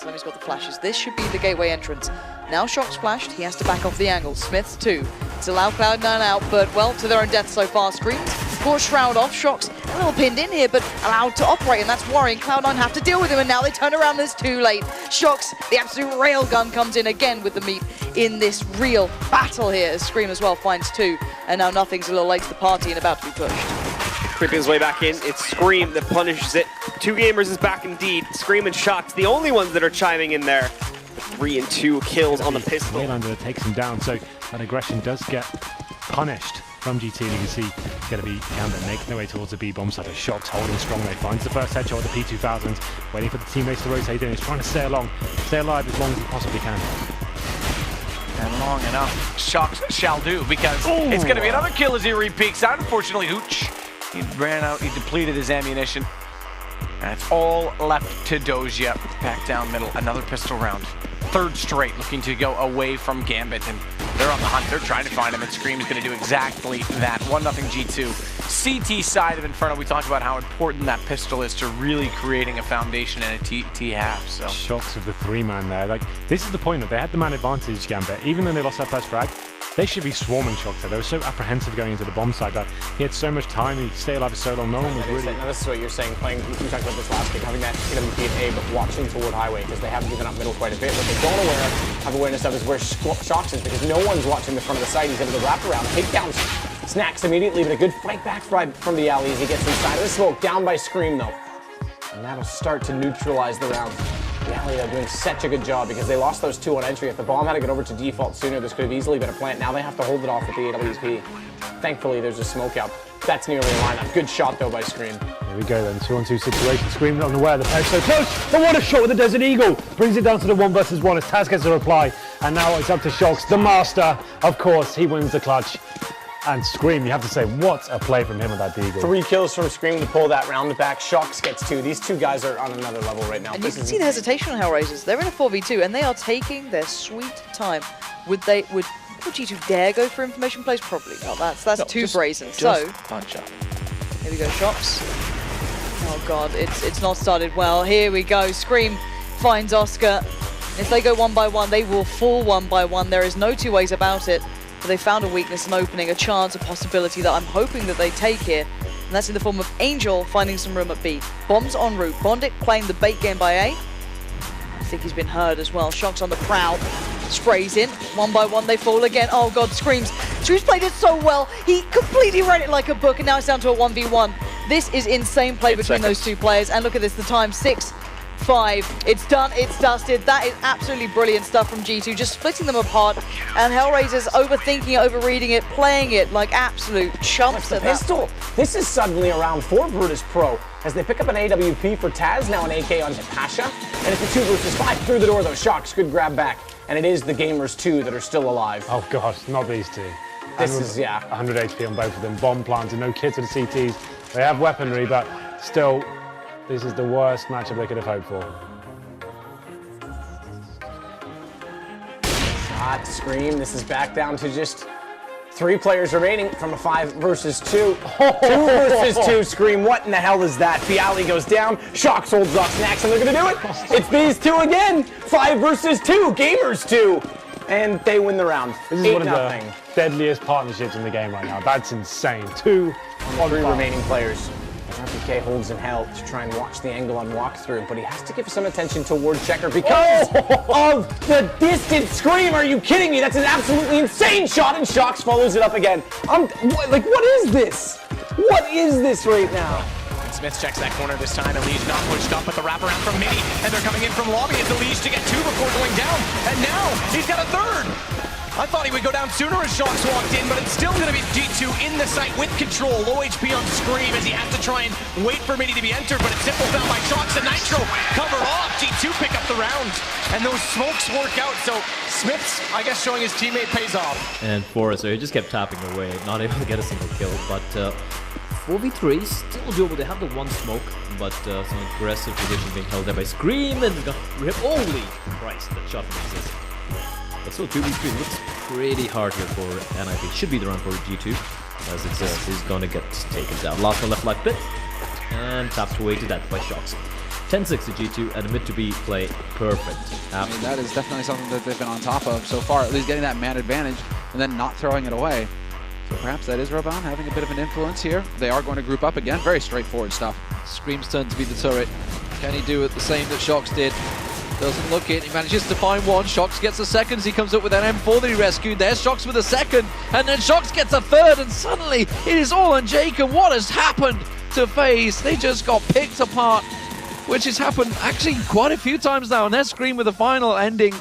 Slimy's got the flashes. This should be the gateway entrance. Now Shox flashed, he has to back off the angle. Smith's too. It's allowed Cloud9 out, but well, to their own death so far. ScreaM's caught Shroud off. Shox a little pinned in here, but allowed to operate, and that's worrying. Cloud9 have to deal with him, and now they turn around and it's too late. Shox, the absolute railgun, comes in again with the meat in this real battle here, as ScreaM as well finds two, and now nothing's a little late to the party and about to be pushed. Creeping his way back in, it's ScreaM that punishes it. Two gamers is back indeed. ScreaM and Shox, the only ones that are chiming in there. 3 and 2 kills on the pistol. Waylander that takes him down, so that aggression does get punished from GT. And you can see it's going to be Gambit making their way towards the B-bomb side. Shox holding strong. They finds the first headshot with the P2000s, waiting for the teammates to rotate in. He's trying to stay alive as long as he possibly can. And long enough, Shox shall do, because it's going to be another kill as he re-peeks out. Unfortunately, Hooch, he ran out, he depleted his ammunition. And it's all left to Doja. Back down middle, another pistol round. Third straight, looking to go away from Gambit, and they're on the hunt. They're trying to find him, and ScreaM's going to do exactly that. 1-0 G2. CT side of Inferno, we talked about how important that pistol is to really creating a foundation in a T half. So Shox with the 3-man there. Like, this is the point that they had the man advantage, Gambit. Even though they lost that first frag, they should be swarming Shox there. They were so apprehensive going into the bomb side that he had so much time, he stayed alive for so long. No one was really... Now this is what you're saying, playing, we talked about this last week, having that AWP at A, but watching toward highway, because they haven't given up middle quite a bit. What they don't have awareness of is where Shox is, because no one's watching the front of the site. He's able to wrap around, take down Snacks immediately, but a good fight back from the alley as he gets inside of the smoke. Down by ScreaM though. And that'll start to neutralize the round. The alley are doing such a good job because they lost those two on entry. If the bomb had to get over to default sooner, this could have easily been a plant. Now they have to hold it off with the AWP. Thankfully, there's a smoke out. That's nearly a lineup. Good shot though by ScreaM. Here we go then, 2-on-2 situation. ScreaM not aware, the post so close, but what a shot with the Desert Eagle. Brings it down to the 1 versus 1 as Taz gets a reply. And now it's up to Shox, the master. Of course, he wins the clutch. And ScreaM, you have to say, what a play from him with that Deagle. 3 kills from ScreaM to pull that round back. Shox gets 2. These two guys are on another level right now. And you can see the hesitation on Hellraisers. They're in a 4v2, and they are taking their sweet time. Would G2 dare go for information plays? Probably not. That's too brazen. So, punch up. Here we go, Shox. Oh god, it's not started well. Here we go. ScreaM finds Oscar. If they go 1 by 1, they will fall 1 by 1. There is no two ways about it. But they found a weakness, an opening, a chance, a possibility that I'm hoping that they take here. And that's in the form of Angel finding some room at B. Bombs en route. Bondic playing the bait game by A. I think he's been heard as well. Shox on the prowl. Sprays in. 1 by 1 they fall again. Oh god, ScreaM's played it so well. He completely read it like a book, and now it's down to a 1v1. This is insane play between those two players. And look at this, the time, 6-5. It's done, it's dusted. That is absolutely brilliant stuff from G2, just splitting them apart. And Hellraisers overthinking it, overreading it, playing it like absolute chumps at that point. This is suddenly around 4 Virtus Pro as they pick up an AWP for Taz, now an AK onto Pasha. And it's a 2 versus 5 through the door though. Shox, good grab back. And it is the Gamers 2 that are still alive. Oh god, not these two. This is, yeah. 100 HP on both of them. Bomb planted, no kits with the CTs. They have weaponry, but still, this is the worst matchup they could have hoped for. Shot, ScreaM. This is back down to just 3 players remaining from a 5 versus 2. 2 versus 2, ScreaM. What in the hell is that? Fiali goes down. Shox holds off Snacks, and they're going to do it. It's these two again. 5 versus 2. Gamers 2. And they win the round. This is one of the deadliest partnerships in the game right now. That's insane. 2 on 3 remaining players. RPK holds in hell to try and watch the angle on walkthrough, but he has to give some attention toward Checker because of the distant ScreaM. Are you kidding me? That's an absolutely insane shot, and Shox follows it up again. What is this? What is this right now? And Smith checks that corner this time. Elige not pushed up, but the wraparound from Mini, and they're coming in from lobby. It's Elige to get 2 before going down, and now he's got a 3rd. I thought he would go down sooner as Shox walked in, but it's still going to be G2 in the site with control. Low HP on ScreaM as he has to try and wait for Mini to be entered, but it's simple down by Shox and Nitro. Cover off, G2 pick up the round, and those smokes work out. So Smith's, I guess, showing his teammate pays off. And Forrest, so he just kept tapping away, not able to get a single kill, but 4v3 still doable. They have the 1 smoke, but some aggressive position being held there by ScreaM, and holy Christ, that shot misses. But still, 2v3 looks pretty hard here for NIP. Should be the round for G2, as it's is going to get taken down. Last one left life bit, and tapped away to death by Shox. 10-6 to G2 and the mid to B play perfect. I mean, that is definitely something that they've been on top of so far, at least getting that man advantage and then not throwing it away. So perhaps that is Roban having a bit of an influence here. They are going to group up again. Very straightforward stuff. ScreaM's turn to be the turret. Can he do it the same that Shox did? Doesn't look it. He manages to find one. Shox gets a second as he comes up with that M4 that he rescued. There's Shox with a second. And then Shox gets a third. And suddenly it is all on Jake. And what has happened to FaZe? They just got picked apart, which has happened actually quite a few times now. And there's ScreaM with the final ending.